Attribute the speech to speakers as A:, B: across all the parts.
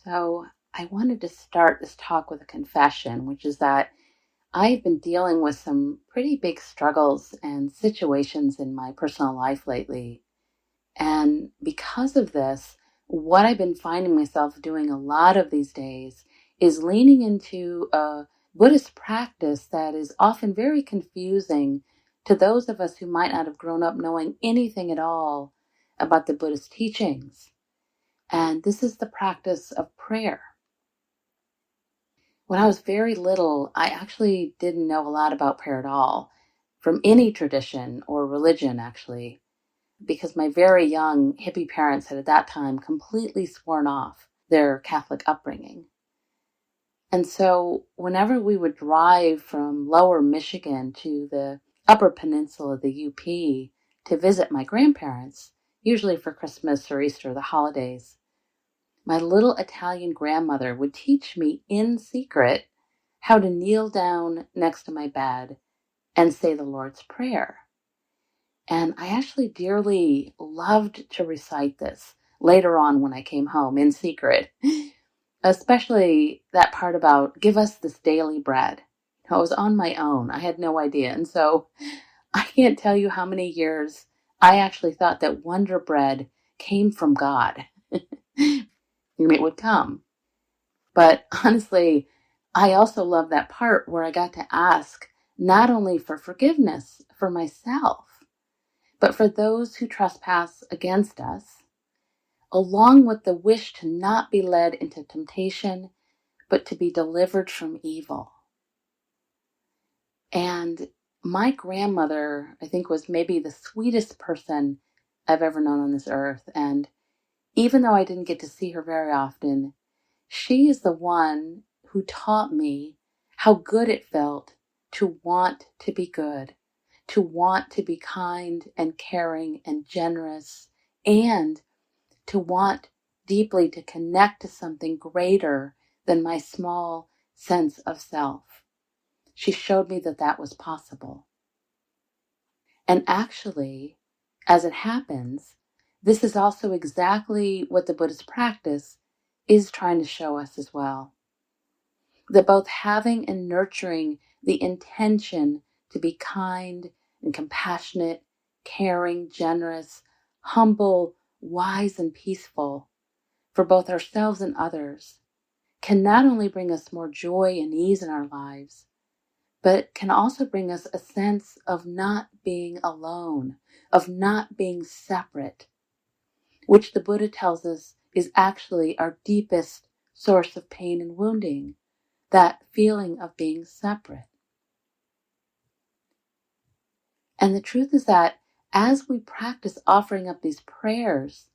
A: So, I wanted to start this talk with a confession, which is that I've been dealing with some pretty big struggles and situations in my personal life lately. And because of this, what I've been finding myself doing a lot of these days is leaning into a Buddhist practice that is often very confusing to those of us who might not have grown up knowing anything at all about the Buddhist teachings. And this is the practice of prayer. When I was very little, I actually didn't know a lot about prayer at all, from any tradition or religion, actually, because my very young hippie parents had at that time completely sworn off their Catholic upbringing. And so whenever we would drive from lower Michigan to the upper peninsula of the UP to visit my grandparents, usually for Christmas or Easter, the holidays, my little Italian grandmother would teach me in secret how to kneel down next to my bed and say the Lord's Prayer. And I actually dearly loved to recite this later on when I came home in secret, especially that part about give us this daily bread. I was on my own. I had no idea. And so I can't tell you how many years I actually thought that Wonder Bread came from God. It would come. But honestly, I also love that part where I got to ask not only for forgiveness for myself, but for those who trespass against us, along with the wish to not be led into temptation, but to be delivered from evil. And my grandmother, I think, was maybe the sweetest person I've ever known on this earth. And even though I didn't get to see her very often, she is the one who taught me how good it felt to want to be good, to want to be kind and caring and generous, and to want deeply to connect to something greater than my small sense of self. She showed me that that was possible. And actually, as it happens, this is also exactly what the Buddhist practice is trying to show us as well. That both having and nurturing the intention to be kind and compassionate, caring, generous, humble, wise, and peaceful for both ourselves and others can not only bring us more joy and ease in our lives, but can also bring us a sense of not being alone, of not being separate, which the Buddha tells us is actually our deepest source of pain and wounding, that feeling of being separate. And the truth is that as we practice offering up these prayers,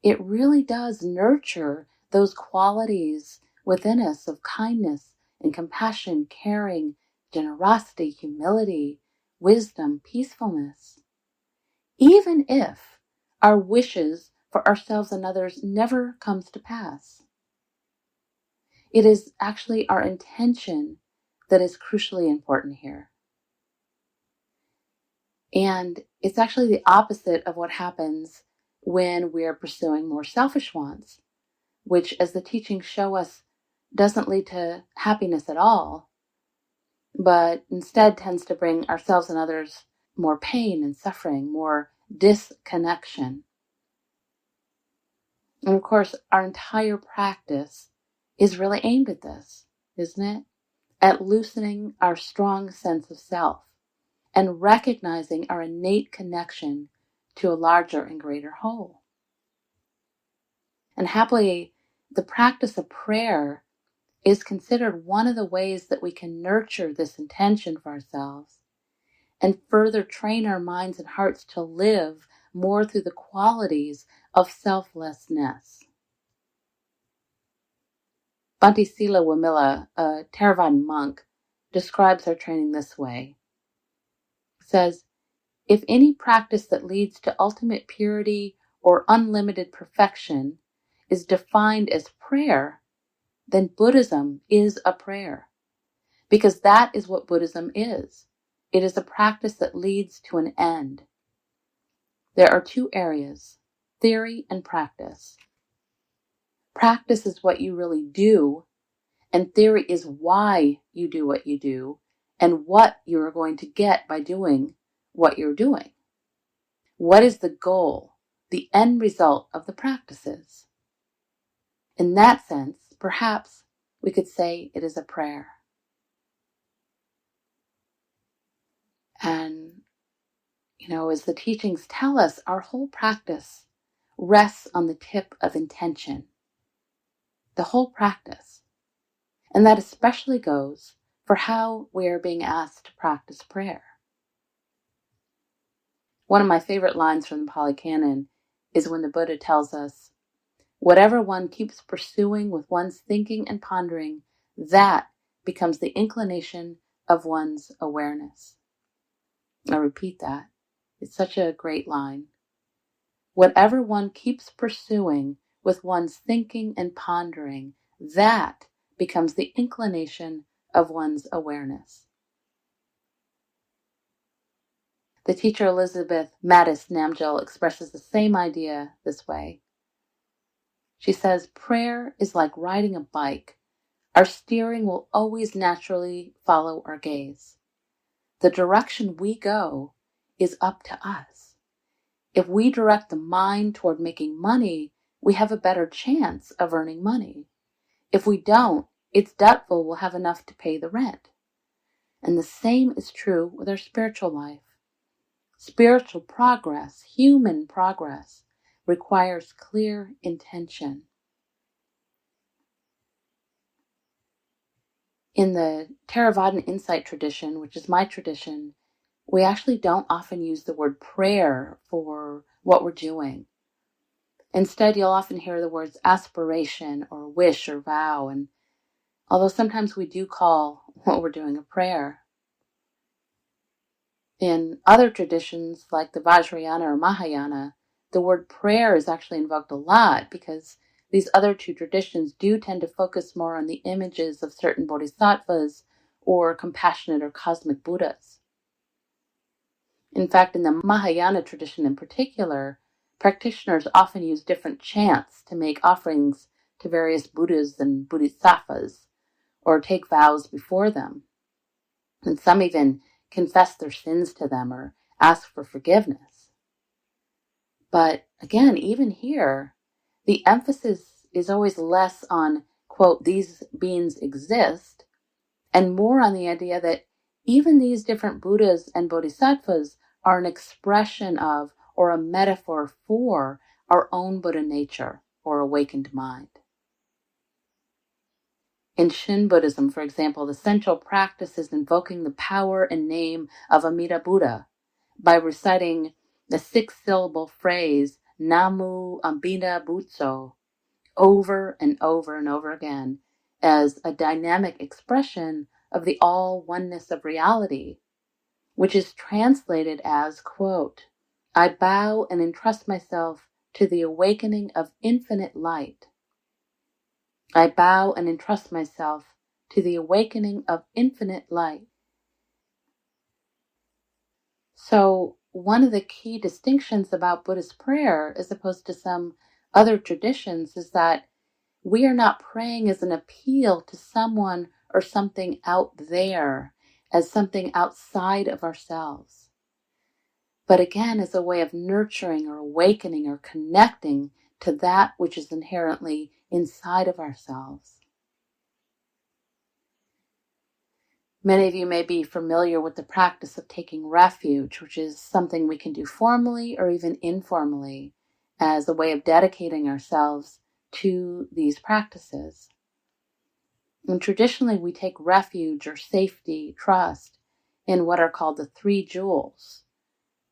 A: it really does nurture those qualities within us of kindness and compassion, caring, generosity, humility, wisdom, peacefulness. Even if our wishes for ourselves and others never comes to pass. It is actually our intention that is crucially important here. And it's actually the opposite of what happens when we're pursuing more selfish wants, which, as the teachings show us, doesn't lead to happiness at all, but instead tends to bring ourselves and others more pain and suffering, more disconnection. And of course, our entire practice is really aimed at this, isn't it? At loosening our strong sense of self and recognizing our innate connection to a larger and greater whole. And happily, the practice of prayer is considered one of the ways that we can nurture this intention for ourselves and further train our minds and hearts to live more through the qualities of selflessness. Bhante Sila Wamila, a Theravada monk, describes our training this way. He says, if any practice that leads to ultimate purity or unlimited perfection is defined as prayer, then Buddhism is a prayer. Because that is what Buddhism is. It is a practice that leads to an end. There are two areas, theory and practice. Practice is what you really do, and theory is why you do what you do and what you are going to get by doing what you're doing. What is the goal, the end result of the practices? In that sense, perhaps we could say it is a prayer. And, as the teachings tell us, our whole practice rests on the tip of intention. The whole practice. And that especially goes for how we are being asked to practice prayer. One of my favorite lines from the Pali Canon is when the Buddha tells us, whatever one keeps pursuing with one's thinking and pondering, that becomes the inclination of one's awareness. I repeat that. It's such a great line. Whatever one keeps pursuing with one's thinking and pondering, that becomes the inclination of one's awareness. The teacher Elizabeth Mattis Namgyal expresses the same idea this way. She says, prayer is like riding a bike. Our steering will always naturally follow our gaze. The direction we go is up to us. If we direct the mind toward making money, we have a better chance of earning money. If we don't, it's doubtful we'll have enough to pay the rent. And the same is true with our spiritual life. Spiritual progress, human progress, requires clear intention. In the Theravadan insight tradition, which is my tradition, we actually don't often use the word prayer for what we're doing. Instead, you'll often hear the words aspiration or wish or vow, and although sometimes we do call what we're doing a prayer. In other traditions, like the Vajrayana or Mahayana, the word prayer is actually invoked a lot because these other two traditions do tend to focus more on the images of certain bodhisattvas or compassionate or cosmic Buddhas. In fact, in the Mahayana tradition in particular, practitioners often use different chants to make offerings to various Buddhas and bodhisattvas, or take vows before them. And some even confess their sins to them or ask for forgiveness. But again, even here, the emphasis is always less on, quote, these beings exist, and more on the idea that even these different Buddhas and bodhisattvas are an expression of or a metaphor for our own Buddha nature or awakened mind. In Shin Buddhism, for example, the central practice is invoking the power and name of Amida Buddha by reciting the 6-syllable phrase Namu Amida Butsu over and over and over again as a dynamic expression of the all-oneness of reality, which is translated as, quote, I bow and entrust myself to the awakening of infinite light. I bow and entrust myself to the awakening of infinite light. So, one of the key distinctions about Buddhist prayer, as opposed to some other traditions, is that we are not praying as an appeal to someone or something out there, as something outside of ourselves, but again as a way of nurturing or awakening or connecting to that which is inherently inside of ourselves. Many of you may be familiar with the practice of taking refuge, which is something we can do formally or even informally as a way of dedicating ourselves to these practices. And traditionally, we take refuge or safety, trust, in what are called the 3 jewels,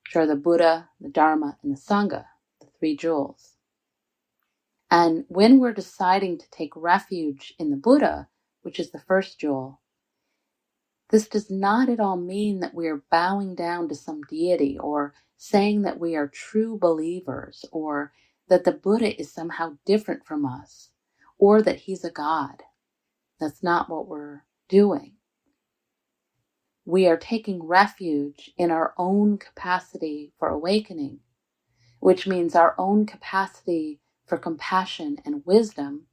A: which are the Buddha, the Dharma, and the Sangha, the 3 jewels. And when we're deciding to take refuge in the Buddha, which is the first jewel, this does not at all mean that we are bowing down to some deity or saying that we are true believers or that the Buddha is somehow different from us or that he's a god. That's not what we're doing. We are taking refuge in our own capacity for awakening, which means our own capacity for compassion and wisdom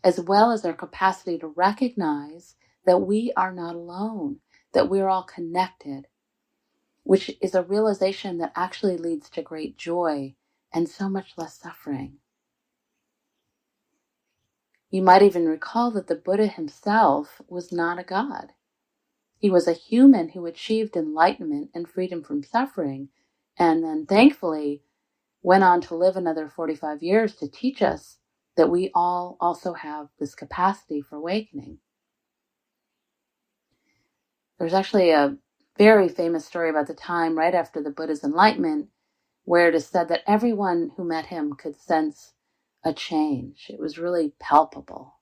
A: as well as our capacity to recognize that we are not alone, that we're all connected, which is a realization that actually leads to great joy and so much less suffering. You might even recall that the Buddha himself was not a god. He was a human who achieved enlightenment and freedom from suffering, and then thankfully went on to live another 45 years to teach us that we all also have this capacity for awakening. There's actually a very famous story about the time right after the Buddha's enlightenment, where it is said that everyone who met him could sense a change. It was really palpable.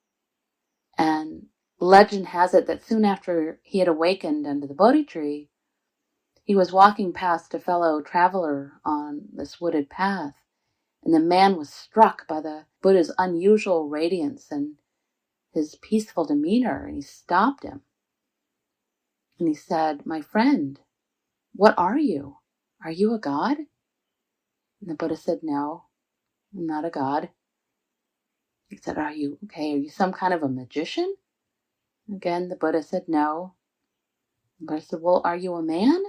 A: And legend has it that soon after he had awakened under the Bodhi tree, he was walking past a fellow traveler on this wooded path, and the man was struck by the Buddha's unusual radiance and his peaceful demeanor, and he stopped him. And he said, "My friend, what are you? Are you a god?" And the Buddha said, "No, I'm not a god." He said, Are you some kind of a magician?" Again, the Buddha said, "No." The Buddha said, "Well, are you a man?"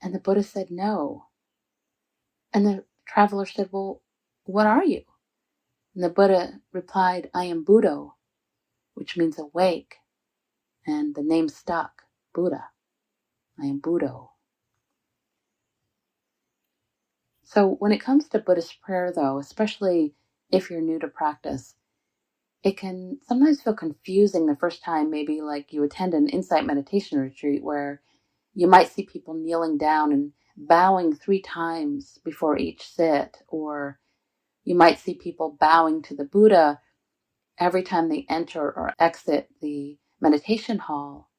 A: And the Buddha said, "No." And the traveler said, "Well, what are you?" And the Buddha replied, "I am Buddho," which means awake. And the name stuck, Buddha. I am Buddho. So when it comes to Buddhist prayer, though, especially if you're new to practice, it can sometimes feel confusing the first time, maybe like you attend an insight meditation retreat where you might see people kneeling down and bowing 3 times before each sit, or you might see people bowing to the Buddha every time they enter or exit the meditation hall.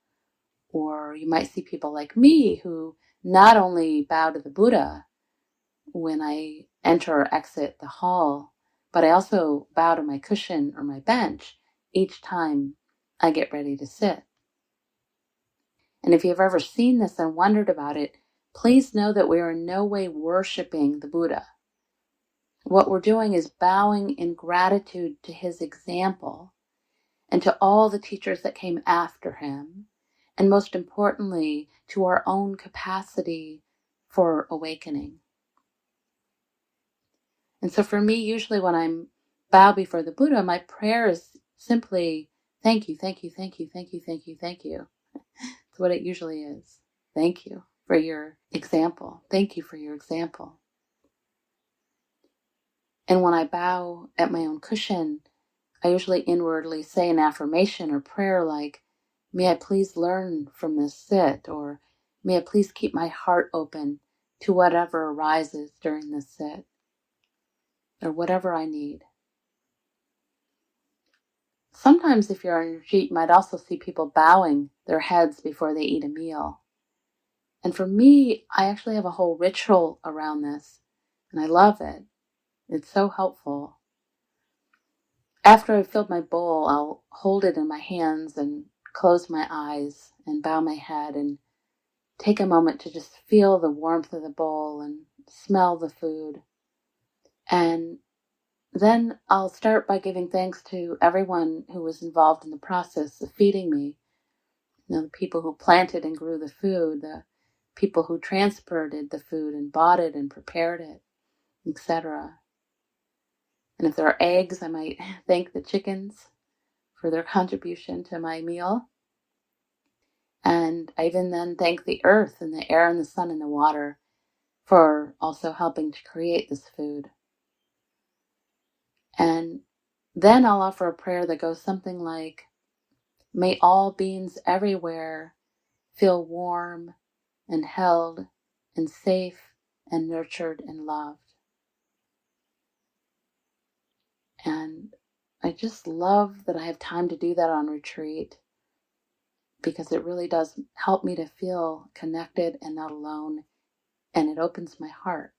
A: Or you might see people like me who not only bow to the Buddha when I enter or exit the hall, but I also bow to my cushion or my bench each time I get ready to sit. And if you've ever seen this and wondered about it, please know that we are in no way worshiping the Buddha. What we're doing is bowing in gratitude to his example and to all the teachers that came after him, and most importantly, to our own capacity for awakening. And so for me, usually when I'm bow before the Buddha, my prayer is simply, thank you, thank you, thank you, thank you, thank you, thank you. That's what it usually is. Thank you for your example. Thank you for your example. And when I bow at my own cushion, I usually inwardly say an affirmation or prayer like, may I please learn from this sit, or may I please keep my heart open to whatever arises during this sit, or whatever I need. Sometimes if you're on a retreat, you might also see people bowing their heads before they eat a meal. And for me, I actually have a whole ritual around this, and I love it. It's so helpful. After I've filled my bowl, I'll hold it in my hands and close my eyes and bow my head and take a moment to just feel the warmth of the bowl and smell the food. And then I'll start by giving thanks to everyone who was involved in the process of feeding me. The people who planted and grew the food, the people who transported the food and bought it and prepared it, etc. And if there are eggs, I might thank the chickens for their contribution to my meal. And I even then thank the earth and the air and the sun and the water for also helping to create this food. And then I'll offer a prayer that goes something like, may all beings everywhere feel warm and held and safe and nurtured and loved. And I just love that I have time to do that on retreat, because it really does help me to feel connected and not alone, and it opens my heart.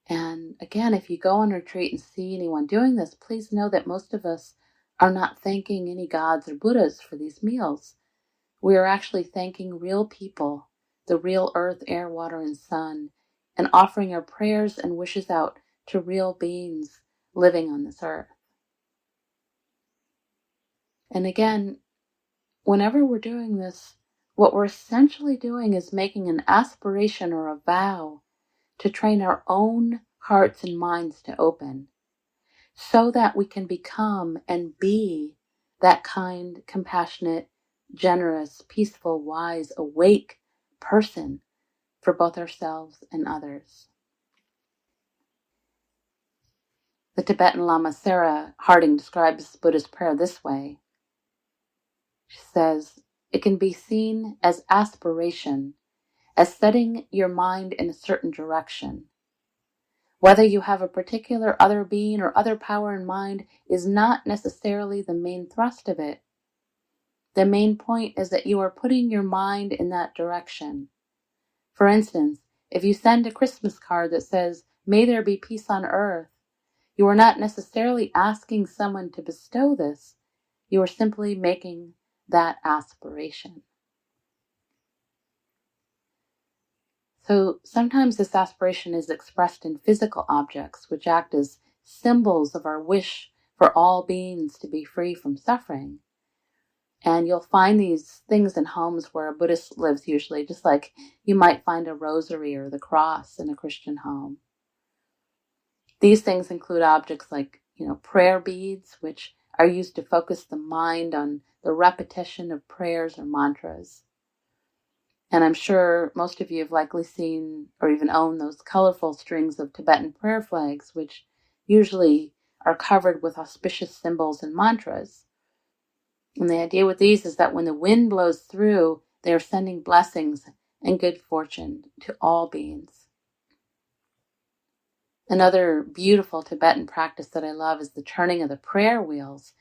A: And again, if you go on retreat and see anyone doing this, please know that most of us are not thanking any gods or Buddhas for these meals. We are actually thanking real people, the real earth, air, water, and sun, and offering our prayers and wishes out to real beings living on this earth. And again, whenever we're doing this, what we're essentially doing is making an aspiration or a vow to train our own hearts and minds to open, so that we can become and be that kind, compassionate, generous, peaceful, wise, awake person for both ourselves and others. The Tibetan Lama Sarah Harding describes Buddhist prayer this way. She says, it can be seen as aspiration, as setting your mind in a certain direction. Whether you have a particular other being or other power in mind is not necessarily the main thrust of it. The main point is that you are putting your mind in that direction. For instance, if you send a Christmas card that says, "May there be peace on earth," you are not necessarily asking someone to bestow this. You are simply making that aspiration. So sometimes this aspiration is expressed in physical objects, which act as symbols of our wish for all beings to be free from suffering. And you'll find these things in homes where a Buddhist lives usually, just like you might find a rosary or the cross in a Christian home. These things include objects like, prayer beads, which are used to focus the mind on the repetition of prayers or mantras. And I'm sure most of you have likely seen or even own those colorful strings of Tibetan prayer flags, which usually are covered with auspicious symbols and mantras. And the idea with these is that when the wind blows through, they are sending blessings and good fortune to all beings. Another beautiful Tibetan practice that I love is the turning of the prayer wheels.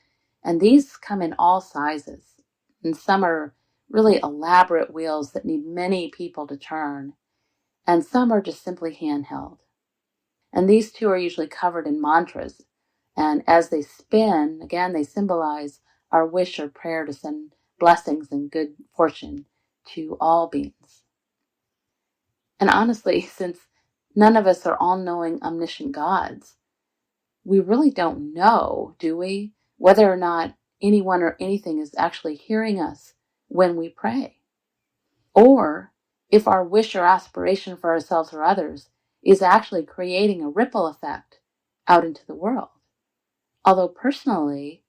A: And these come in all sizes. And some are really elaborate wheels that need many people to turn. And some are just simply handheld. And these two are usually covered in mantras. And as they spin, again, they symbolize our wish or prayer to send blessings and good fortune to all beings. And honestly, since none of us are all-knowing, omniscient gods, we really don't know, do we, whether or not anyone or anything is actually hearing us when we pray. Or if our wish or aspiration for ourselves or others is actually creating a ripple effect out into the world. Although personally,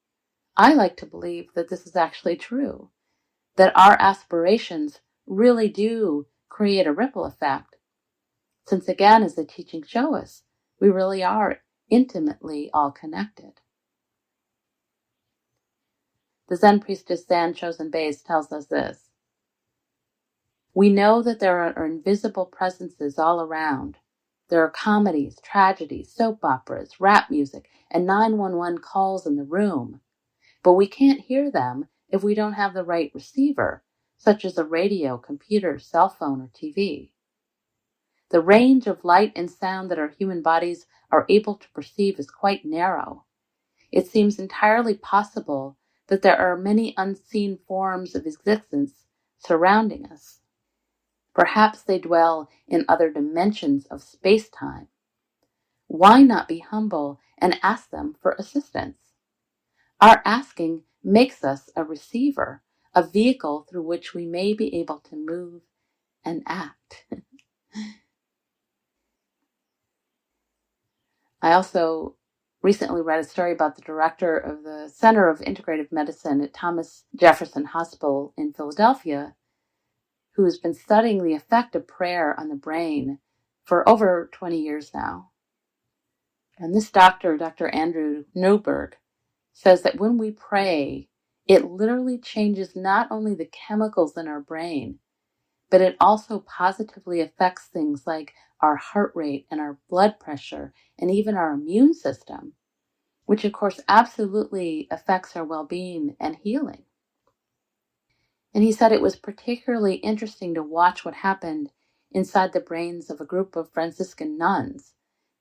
A: I like to believe that this is actually true, that our aspirations really do create a ripple effect, since again, as the teachings show us, we really are intimately all connected. The Zen priestess Zan Chosen Bays tells us this: we know that there are invisible presences all around. There are comedies, tragedies, soap operas, rap music, and 911 calls in the room. But we can't hear them if we don't have the right receiver, such as a radio, computer, cell phone, or TV. The range of light and sound that our human bodies are able to perceive is quite narrow. It seems entirely possible that there are many unseen forms of existence surrounding us. Perhaps they dwell in other dimensions of space-time. Why not be humble and ask them for assistance? Our asking makes us a receiver, a vehicle through which we may be able to move and act. I also recently read a story about the director of the Center of Integrative Medicine at Thomas Jefferson Hospital in Philadelphia, who has been studying the effect of prayer on the brain for over 20 years now. And this doctor, Dr. Andrew Newberg, says that when we pray, it literally changes not only the chemicals in our brain, but it also positively affects things like our heart rate and our blood pressure and even our immune system, which of course absolutely affects our well-being and healing. And he said it was particularly interesting to watch what happened inside the brains of a group of Franciscan nuns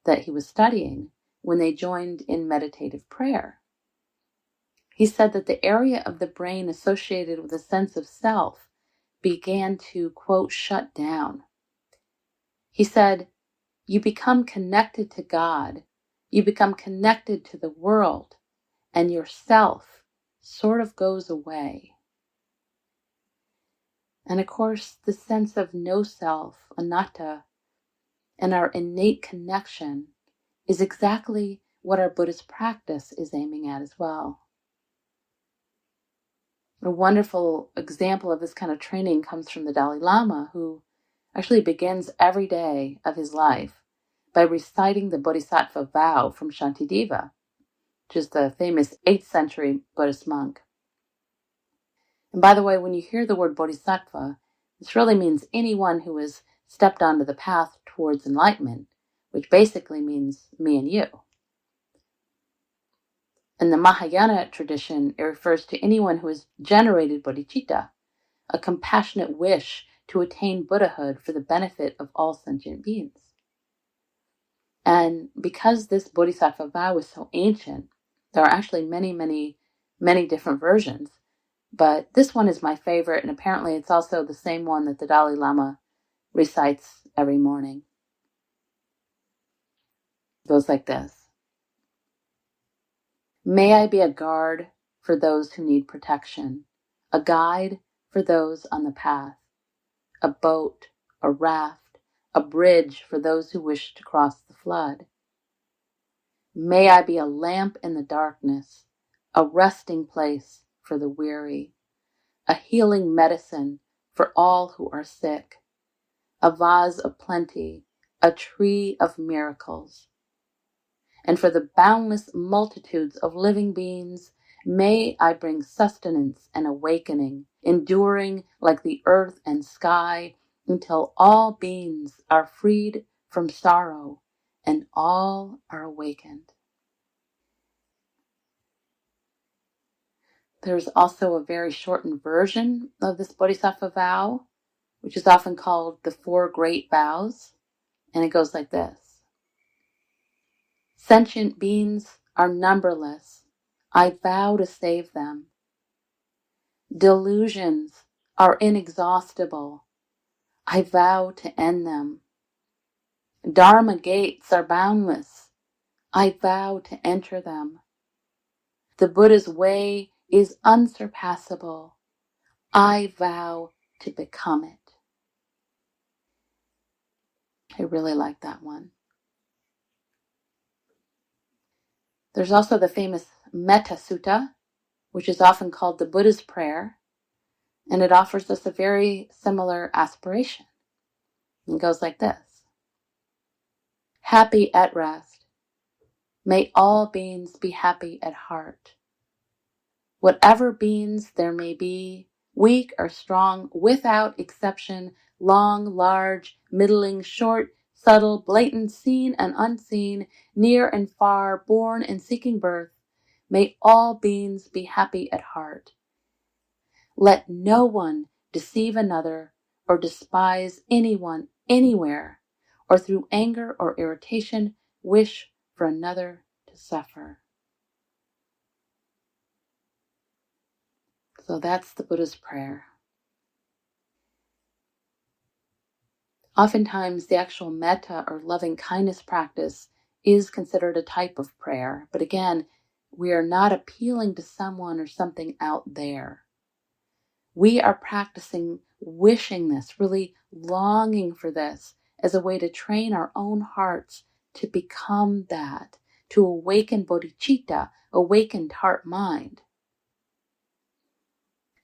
A: that he was studying when they joined in meditative prayer. He said that the area of the brain associated with a sense of self began to, quote, shut down. He said, you become connected to God. You become connected to the world, and yourself sort of goes away. And of course, the sense of no self, anatta, and our innate connection is exactly what our Buddhist practice is aiming at as well. A wonderful example of this kind of training comes from the Dalai Lama, who actually begins every day of his life by reciting the Bodhisattva vow from Shantideva, which is the famous 8th century Buddhist monk. And by the way, when you hear the word Bodhisattva, this really means anyone who has stepped onto the path towards enlightenment, which basically means me and you. In the Mahayana tradition, it refers to anyone who has generated bodhicitta, a compassionate wish to attain Buddhahood for the benefit of all sentient beings. And because this Bodhisattva vow is so ancient, there are actually many different versions. But this one is my favorite, and apparently it's also the same one that the Dalai Lama recites every morning. It goes like this. May I be a guard for those who need protection, a guide for those on the path, a boat, a raft, a bridge for those who wish to cross the flood. May I be a lamp in the darkness, a resting place for the weary, a healing medicine for all who are sick, a vase of plenty, a tree of miracles. And for the boundless multitudes of living beings, may I bring sustenance and awakening, enduring like the earth and sky, until all beings are freed from sorrow and all are awakened. There's also a very shortened version of this Bodhisattva vow, which is often called the Four Great Vows, and it goes like this. Sentient beings are numberless. I vow to save them. Delusions are inexhaustible. I vow to end them. Dharma gates are boundless. I vow to enter them. The Buddha's way is unsurpassable. I vow to become it. I really like that one. There's also the famous Metta Sutta, which is often called the Buddha's prayer, and it offers us a very similar aspiration. It goes like this. Happy at rest. May all beings be happy at heart. Whatever beings there may be, weak or strong, without exception, long, large, middling, short, subtle, blatant, seen and unseen, near and far, born and seeking birth, may all beings be happy at heart. Let no one deceive another or despise anyone anywhere, or through anger or irritation wish for another to suffer. So that's the Buddha's prayer. Oftentimes, the actual metta or loving kindness practice is considered a type of prayer. But again, we are not appealing to someone or something out there. We are practicing wishing this, really longing for this as a way to train our own hearts to become that, to awaken bodhicitta, awakened heart-mind.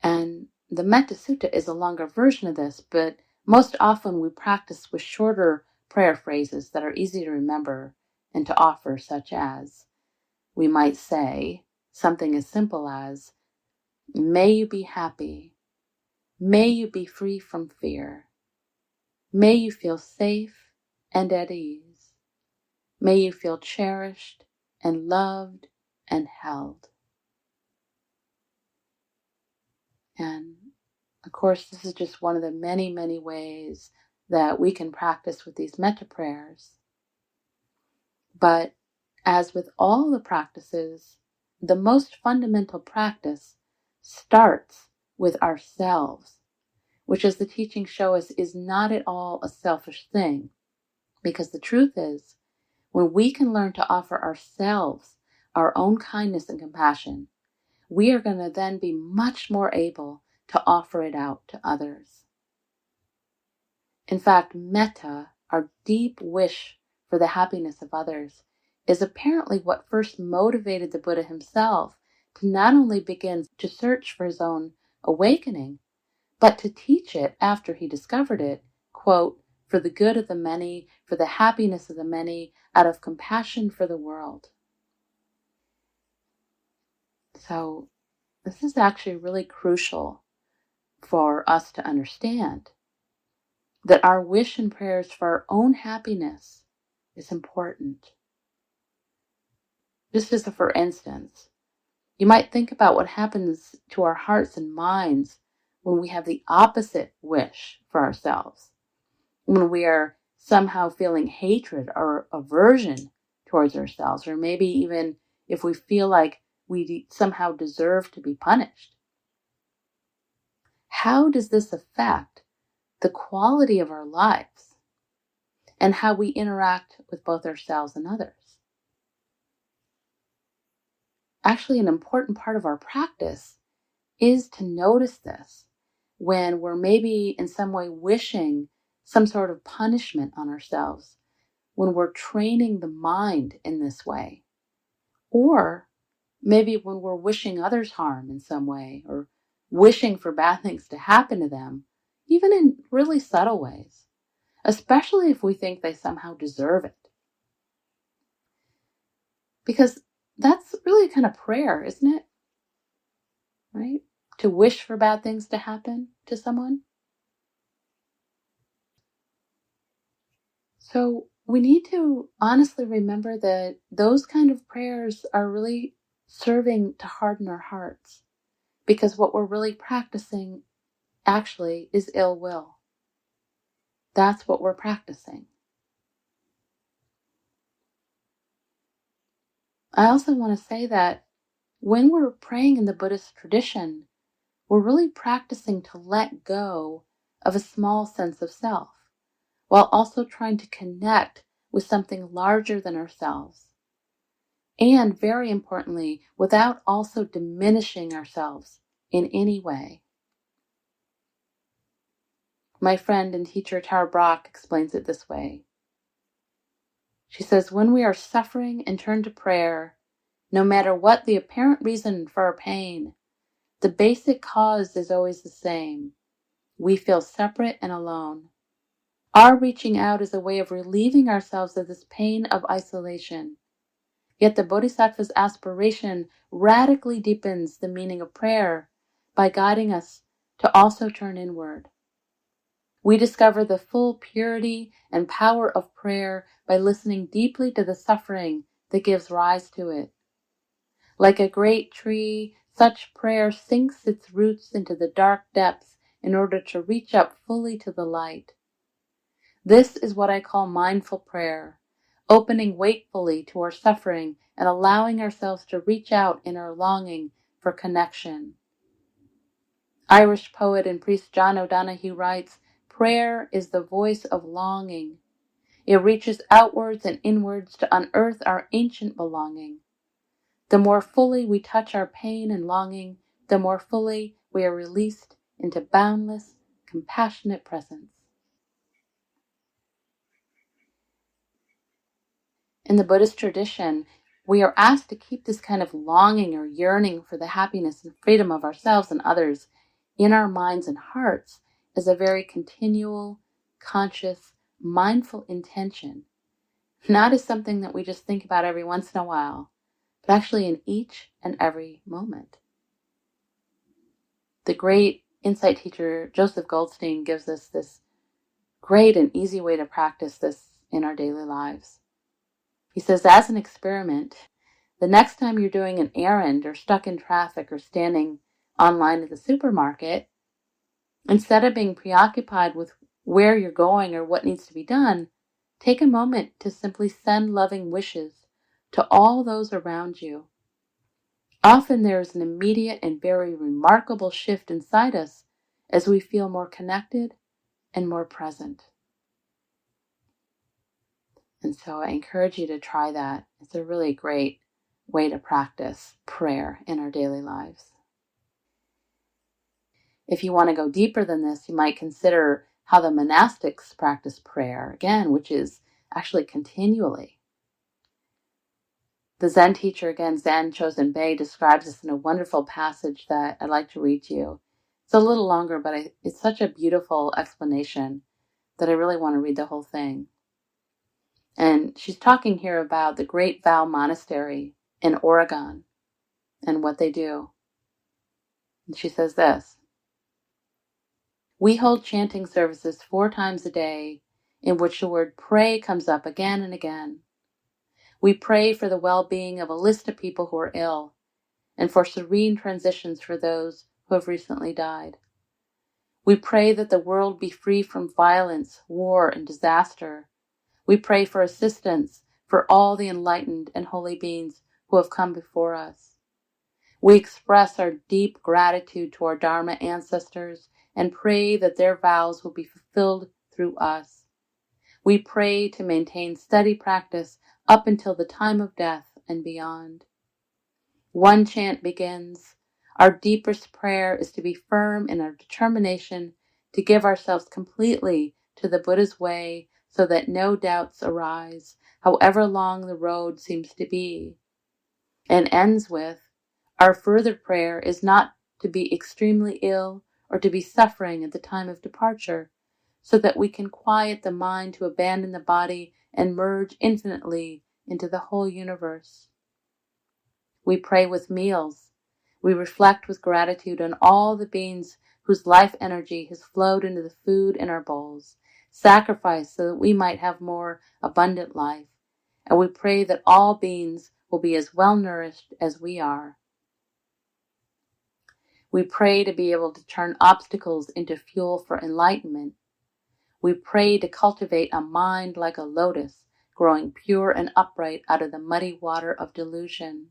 A: And the Metta Sutta is a longer version of this, but most often we practice with shorter prayer phrases that are easy to remember and to offer, such as, we might say something as simple as, may you be happy, may you be free from fear, may you feel safe and at ease, may you feel cherished and loved and held. And of course, this is just one of the many ways that we can practice with these metta prayers. But as with all the practices, the most fundamental practice starts with ourselves, which, as the teachings show us, is not at all a selfish thing. Because the truth is, When we can learn to offer ourselves our own kindness and compassion, we are going to then be much more able to offer it out to others. In fact, metta, our deep wish for the happiness of others, is apparently what first motivated the Buddha himself to not only begin to search for his own awakening, but to teach it after he discovered it, quote, for the good of the many, for the happiness of the many, out of compassion for the world. So this is actually really crucial for us to understand, that our wish and prayers for our own happiness is important. Just as a for instance, you might think about what happens to our hearts and minds when we have the opposite wish for ourselves, when we are somehow feeling hatred or aversion towards ourselves, or maybe even if we feel like we somehow deserve to be punished. How does this affect the quality of our lives and how we interact with both ourselves and others? Actually, an important part of our practice is to notice this when we're maybe in some way wishing some sort of punishment on ourselves, when we're training the mind in this way, or maybe when we're wishing others harm in some way, or wishing for bad things to happen to them, even in really subtle ways, especially if we think they somehow deserve it. Because that's really kind of prayer, isn't it? Right? To wish for bad things to happen to someone. So we need to honestly remember that those kind of prayers are really serving to harden our hearts, because what we're really practicing actually is ill will. That's what we're practicing. I also want to say that when we're praying in the Buddhist tradition, we're really practicing to let go of a small sense of self, while also trying to connect with something larger than ourselves. And very importantly, without also diminishing ourselves in any way. My friend and teacher Tara Brach explains it this way. She says, when we are suffering and turn to prayer, no matter what the apparent reason for our pain, the basic cause is always the same. We feel separate and alone. Our reaching out is a way of relieving ourselves of this pain of isolation. Yet the Bodhisattva's aspiration radically deepens the meaning of prayer by guiding us to also turn inward. We discover the full purity and power of prayer by listening deeply to the suffering that gives rise to it. Like a great tree, such prayer sinks its roots into the dark depths in order to reach up fully to the light. This is what I call mindful prayer, opening wakefully to our suffering and allowing ourselves to reach out in our longing for connection. Irish poet and priest John O'Donohue writes, prayer is the voice of longing. It reaches outwards and inwards to unearth our ancient belonging. The more fully we touch our pain and longing, the more fully we are released into boundless, compassionate presence. In the Buddhist tradition, we are asked to keep this kind of longing or yearning for the happiness and freedom of ourselves and others in our minds and hearts as a very continual, conscious, mindful intention, not as something that we just think about every once in a while, but actually in each and every moment. The great insight teacher Joseph Goldstein gives us this great and easy way to practice this in our daily lives. He says, as an experiment, the next time you're doing an errand or stuck in traffic or standing online at the supermarket, instead of being preoccupied with where you're going or what needs to be done, take a moment to simply send loving wishes to all those around you. Often there is an immediate and very remarkable shift inside us as we feel more connected and more present. And so I encourage you to try that. It's a really great way to practice prayer in our daily lives. If you want to go deeper than this, you might consider how the monastics practice prayer, again, which is actually continually. The Zen teacher, again, Zen Chosen Bei, describes this in a wonderful passage that I'd like to read to you. It's a little longer, but it's such a beautiful explanation that I really want to read the whole thing. And she's talking here about the Great Vow Monastery in Oregon and what they do. And she says this: we hold chanting services 4 times a day in which the word pray comes up again and again. We pray for the well-being of a list of people who are ill and for serene transitions for those who have recently died. We pray that the world be free from violence, war, and disaster. We pray for assistance for all the enlightened and holy beings who have come before us. We express our deep gratitude to our Dharma ancestors and pray that their vows will be fulfilled through us. We pray to maintain steady practice up until the time of death and beyond. One chant begins, our deepest prayer is to be firm in our determination to give ourselves completely to the Buddha's way so that no doubts arise, however long the road seems to be. And ends with, our further prayer is not to be extremely ill or to be suffering at the time of departure, so that we can quiet the mind to abandon the body and merge infinitely into the whole universe. We pray with meals. We reflect with gratitude on all the beings whose life energy has flowed into the food in our bowls, sacrificed so that we might have more abundant life. And we pray that all beings will be as well nourished as we are. We pray to be able to turn obstacles into fuel for enlightenment. We pray to cultivate a mind like a lotus, growing pure and upright out of the muddy water of delusion.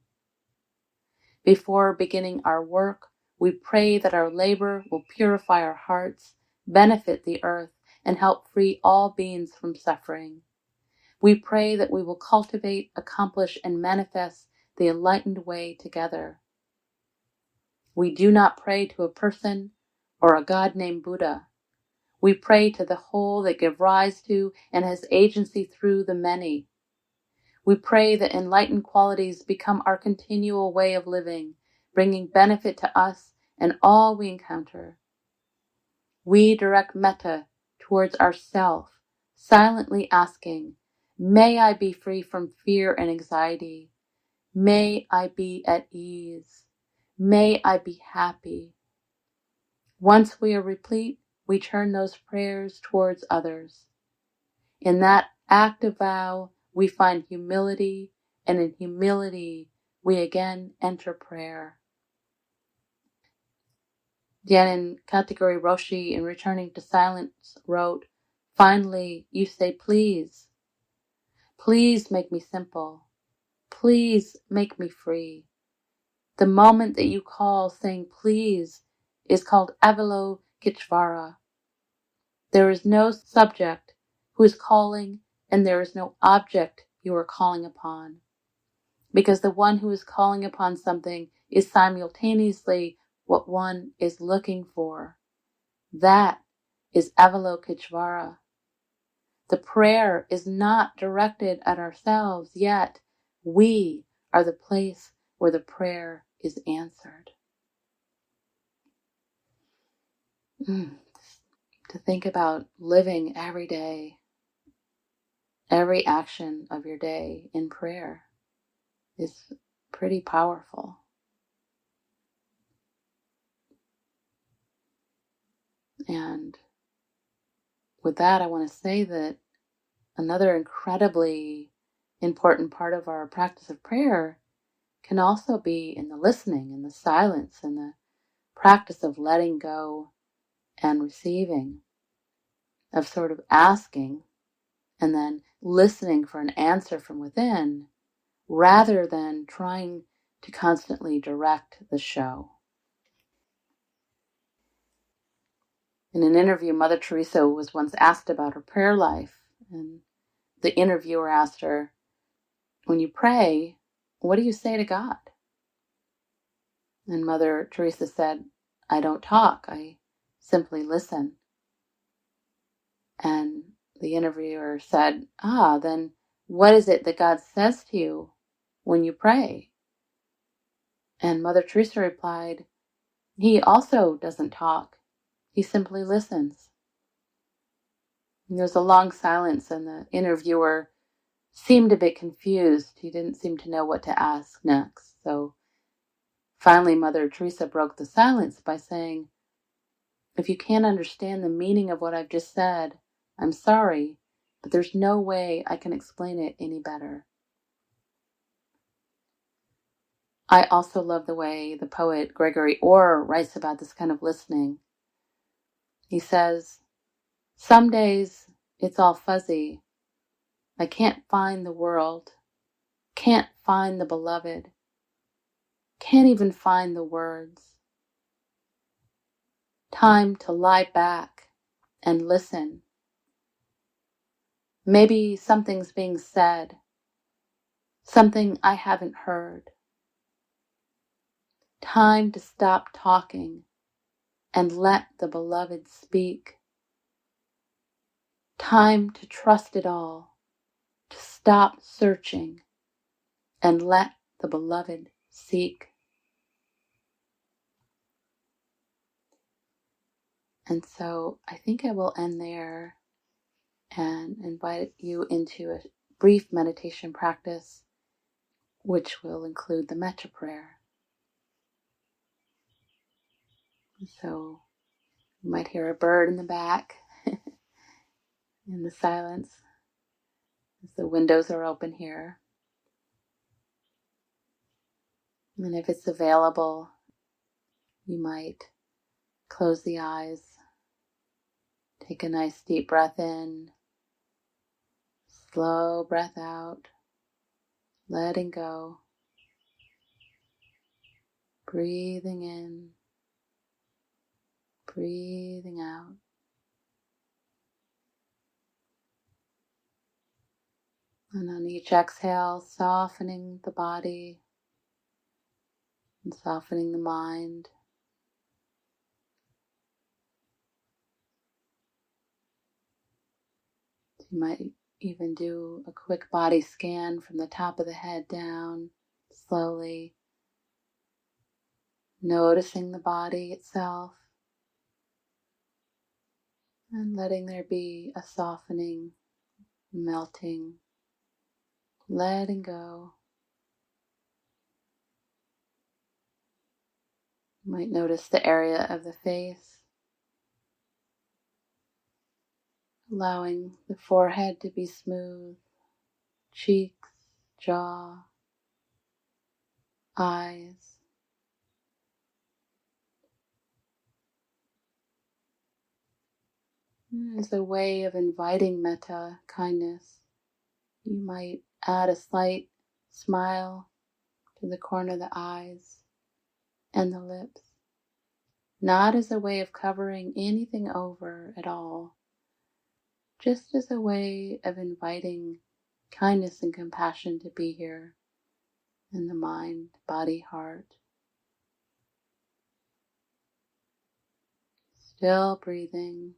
A: Before beginning our work, we pray that our labor will purify our hearts, benefit the earth, and help free all beings from suffering. We pray that we will cultivate, accomplish, and manifest the enlightened way together. We do not pray to a person or a God named Buddha. We pray to the whole that give rise to and has agency through the many. We pray that enlightened qualities become our continual way of living, bringing benefit to us and all we encounter. We direct metta towards ourself, silently asking, may I be free from fear and anxiety. May I be at ease. May I be happy. Once we are replete, we turn those prayers towards others. In that act of vow, we find humility, and in humility, we again enter prayer. Gyanin Katagiri Roshi, in Returning to Silence, wrote, finally, you say, please. Please make me simple. Please make me free. The moment that you call saying please is called Avalokiteshvara. There is no subject who is calling, and there is no object you are calling upon. Because the one who is calling upon something is simultaneously what one is looking for. That is Avalokiteshvara. The prayer is not directed at ourselves, yet we are the place where the prayer is answered. To think about living every day, every action of your day in prayer is pretty powerful. And with that, I want to say that another incredibly important part of our practice of prayer can also be in the listening, in the silence, in the practice of letting go and receiving, of sort of asking and then listening for an answer from within, rather than trying to constantly direct the show. In an interview, Mother Teresa was once asked about her prayer life, and the interviewer asked her, when you pray, what do you say to God? And Mother Teresa said, I don't talk, I simply listen. And the interviewer said, then what is it that God says to you when you pray? And Mother Teresa replied, he also doesn't talk, he simply listens. And there was a long silence, and the interviewer seemed a bit confused. He didn't seem to know what to ask next. So finally, Mother Teresa broke the silence by saying, if you can't understand the meaning of what I've just said, I'm sorry, but there's no way I can explain it any better. I also love the way the poet Gregory Orr writes about this kind of listening. He says, some days it's all fuzzy. I can't find the world, can't find the beloved, can't even find the words. Time to lie back and listen. Maybe something's being said, something I haven't heard. Time to stop talking and let the beloved speak. Time to trust it all, to stop searching and let the beloved seek. And so I think I will end there and invite you into a brief meditation practice, which will include the metta prayer. So you might hear a bird in the back in the silence as the windows are open here. And if it's available, you might close the eyes, take a nice deep breath in, slow breath out, letting go, breathing in, breathing out. And on each exhale, softening the body and softening the mind. You might even do a quick body scan from the top of the head down, slowly, noticing the body itself and letting there be a softening, melting, letting go. You might notice the area of the face, allowing the forehead to be smooth, cheeks, jaw, eyes. As a way of inviting metta, kindness, you might add a slight smile to the corner of the eyes and the lips, not as a way of covering anything over at all, just as a way of inviting kindness and compassion to be here in the mind, body, heart. Still breathing,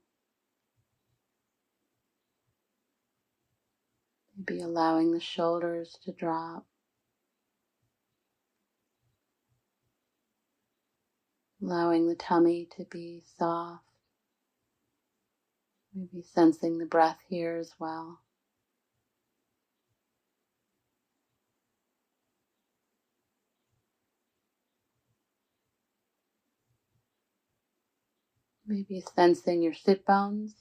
A: maybe allowing the shoulders to drop, allowing the tummy to be soft, maybe sensing the breath here as well. Maybe sensing your sit bones,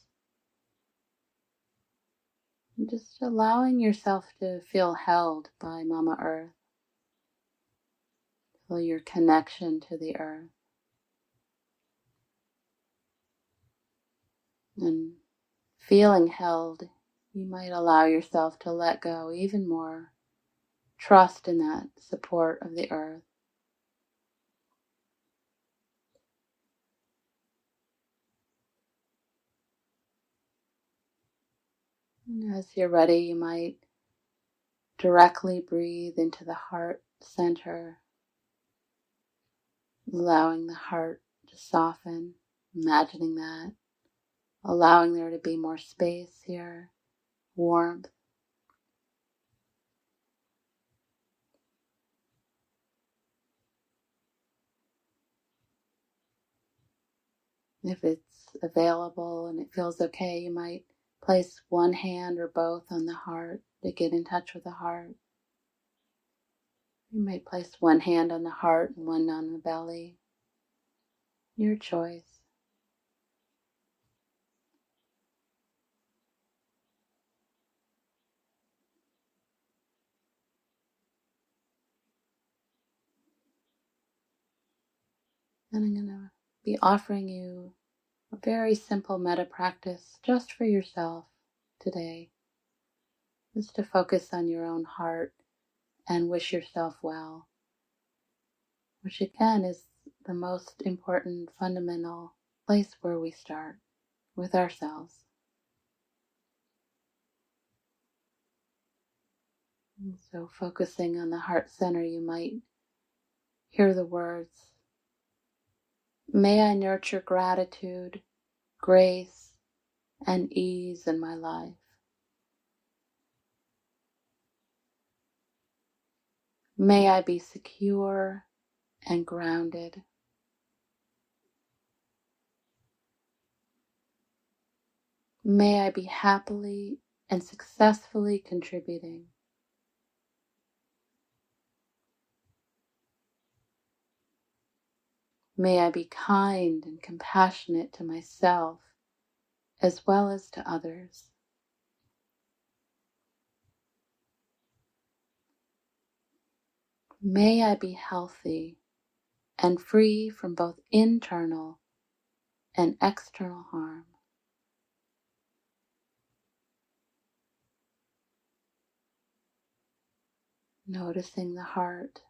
A: and just allowing yourself to feel held by Mama Earth. Feel your connection to the earth. And feeling held, you might allow yourself to let go even more. Trust in that support of the earth. And as you're ready, you might directly breathe into the heart center, allowing the heart to soften, imagining that, allowing there to be more space here, warmth. If it's available and it feels okay, you might place one hand or both on the heart to get in touch with the heart. You may place one hand on the heart and one on the belly. Your choice. And I'm going to be offering you a very simple metta practice just for yourself today. Just to focus on your own heart and wish yourself well, which again is the most important fundamental place where we start with ourselves. And so focusing on the heart center, you might hear the words, "May I nurture gratitude, grace, and ease in my life. May I be secure and grounded. May I be happily and successfully contributing. May I be kind and compassionate to myself as well as to others. May I be healthy and free from both internal and external harm. Noticing the heart,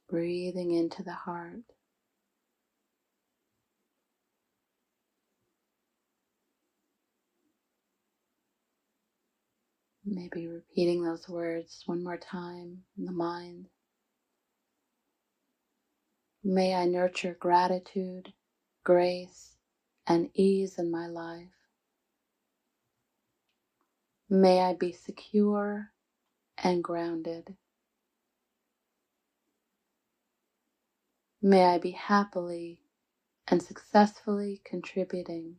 A: breathing into the heart. Maybe repeating those words one more time in the mind. May I nurture gratitude, grace, and ease in my life. May I be secure and grounded. May I be happily and successfully contributing.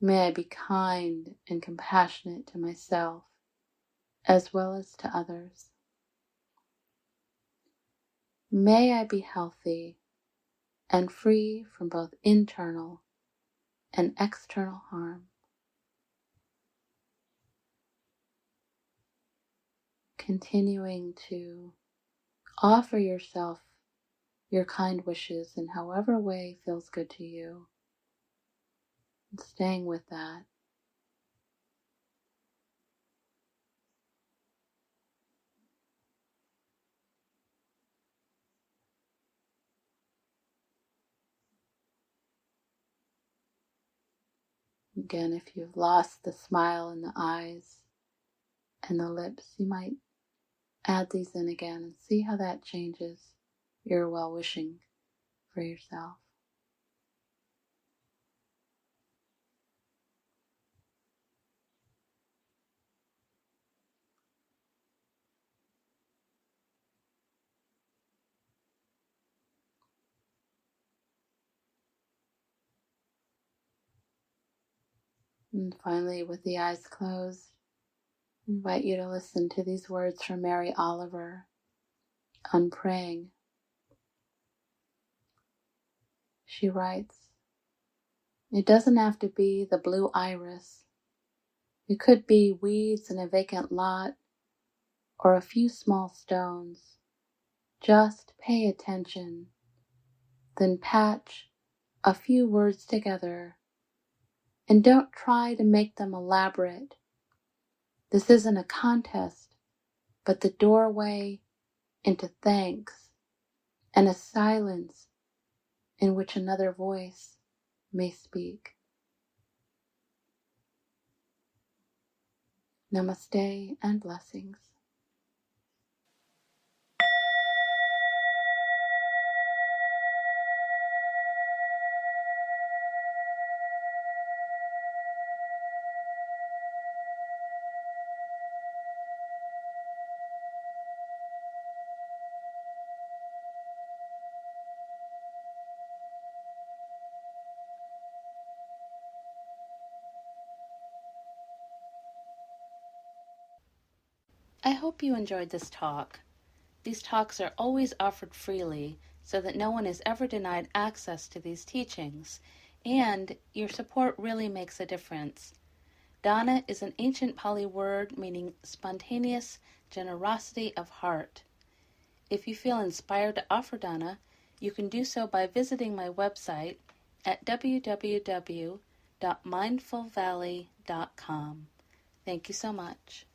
A: May I be kind and compassionate to myself as well as to others. May I be healthy and free from both internal and external harm. Continuing to offer yourself your kind wishes in however way feels good to you, and staying with that. Again, if you've lost the smile in the eyes and the lips, you might add these in again and see how that changes your well-wishing for yourself. And finally, with the eyes closed, I invite you to listen to these words from Mary Oliver on praying. She writes, "It doesn't have to be the blue iris. It could be weeds in a vacant lot or a few small stones. Just pay attention, then patch a few words together, and don't try to make them elaborate. This isn't a contest, but the doorway into thanks and a silence in which another voice may speak. Namaste and blessings. I hope you enjoyed this talk. These talks are always offered freely so that no one is ever denied access to these teachings, and your support really makes a difference. Dana is an ancient Pali word meaning spontaneous generosity of heart. If you feel inspired to offer dana, you can do so by visiting my website at www.mindfulvalley.com. Thank you so much.